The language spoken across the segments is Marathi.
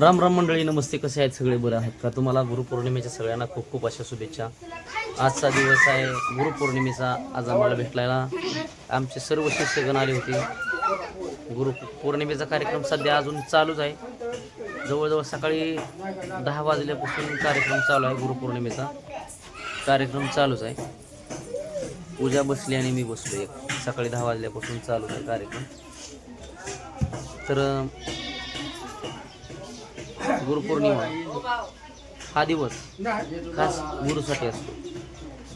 राम राम मंडळी, नमस्ते. कसे आहेत सगळे? बरं आहेत का? तुम्हाला गुरुपौर्णिमेच्या सगळ्यांना खूप खूप अशा शुभेच्छा. आजचा दिवस आहे गुरुपौर्णिमेचा. आज आम्हाला भेटलायला आमचे सर्व शिष्यगण आले होते. गुरुपौर्णिमेचा कार्यक्रम सध्या अजून चालूच आहे. जवळजवळ सकाळी 10 वाजल्यापासून कार्यक्रम चालू आहे. गुरुपौर्णिमेचा कार्यक्रम चालूच आहे. पूजा बसली आणि मी बसलो. सकाळी 10 वाजल्यापासून चालू आहे कार्यक्रम. तर गुरुपौर्णिमा हा दिवस खास गुरुसाठी असतो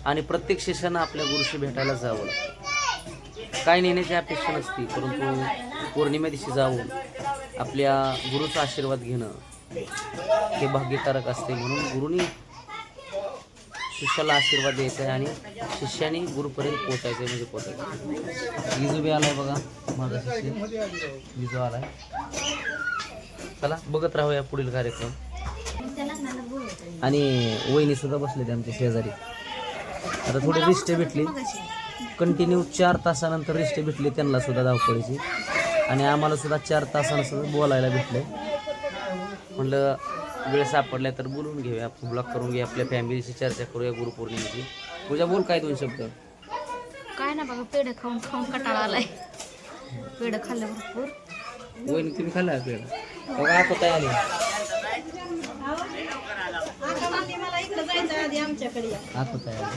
आणि प्रत्येक शिष्यानं आपल्या गुरुशी भेटायला जावं. काय नेण्याची अपेक्षा नसती, परंतु पौर्णिमे दिवशी जाऊन आपल्या गुरुचा आशीर्वाद घेणं हे भाग्यकारक असते. म्हणून गुरुनी शिष्याला आशीर्वाद द्यायचा आहे आणि शिष्याने गुरुपर्यंत पोचायचं म्हणजे पोचायचं. विजू बी आलाय बघा, माझा शिष्य विजू आलाय. चला बघत राहूया पुढील कार्यक्रम. आणि वहिनी सुद्धा बसले ते आमच्या शेजारी. आता थोडी रिस्ट भेटली, कंटिन्यू 4 तासानंतर रिस्ट भेटली त्यांना सुद्धा धावपळीची, आणि आम्हाला सुद्धा 4 तासानं सुद्धा बोलायला भेटले. म्हणलं वेळ सापडल्या तर बोलून घेऊया, ब्लॉग करून घेऊया, आपल्या फॅमिलीशी चर्चा करूया गुरुपौर्णिमेची. पूजा बोल, काय 2 शब्द? काय ना बघा, पेढे खाऊन खाऊन कटाळा आलाय. पेढे खाल्लं भरपूर. वहिनी तुम्ही खाल्ला पेढ? बघा आता तयारी आता तयारी.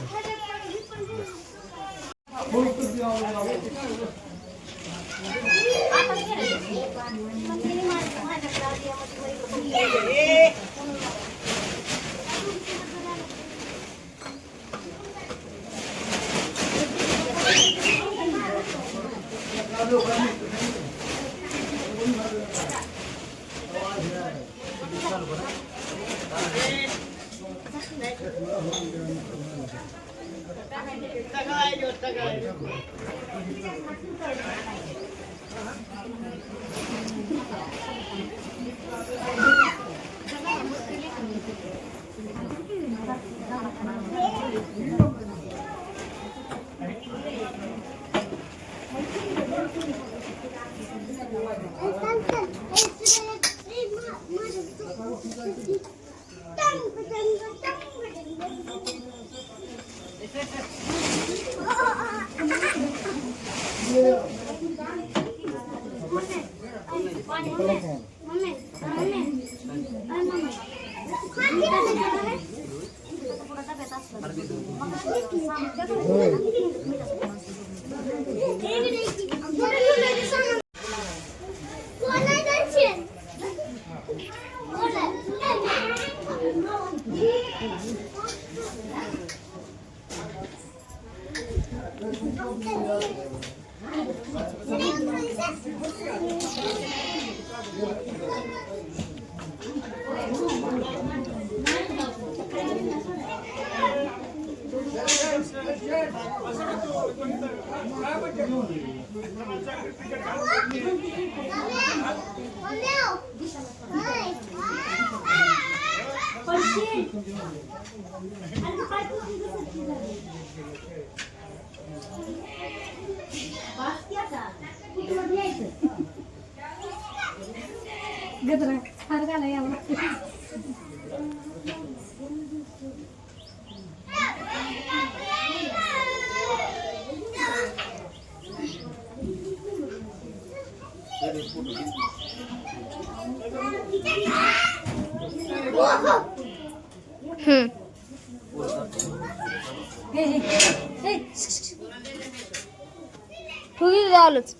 तू झालंच.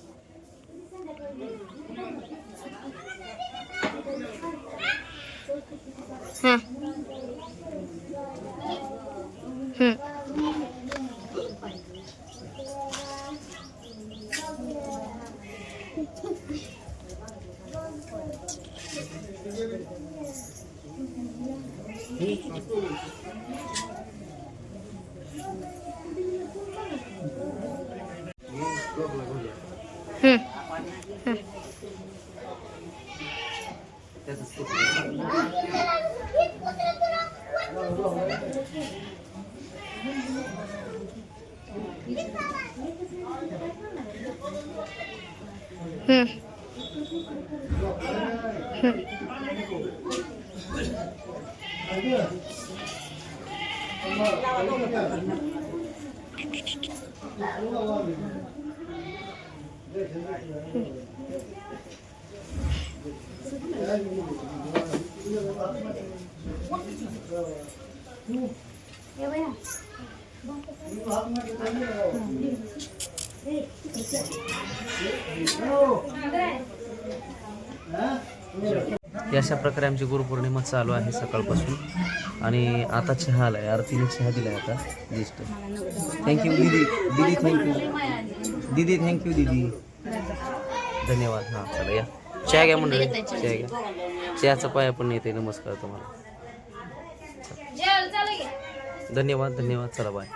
हां Hmm. अशा प्रकारे आमची गुरुपौर्णिमा चालू आहे सकाळपासून आणि आता चहा आलाय आरतीने चहा दिलाय आता लिस्ट थँक्यू दीदी दीदी थँक्यू दीदी थँक्यू दीदी धन्यवाद हां चला या चहा घ्या मंडळी चहा घ्या चहाचा पाया पण येते नमस्कार तुम्हाला धन्यवाद धन्यवाद चला बाय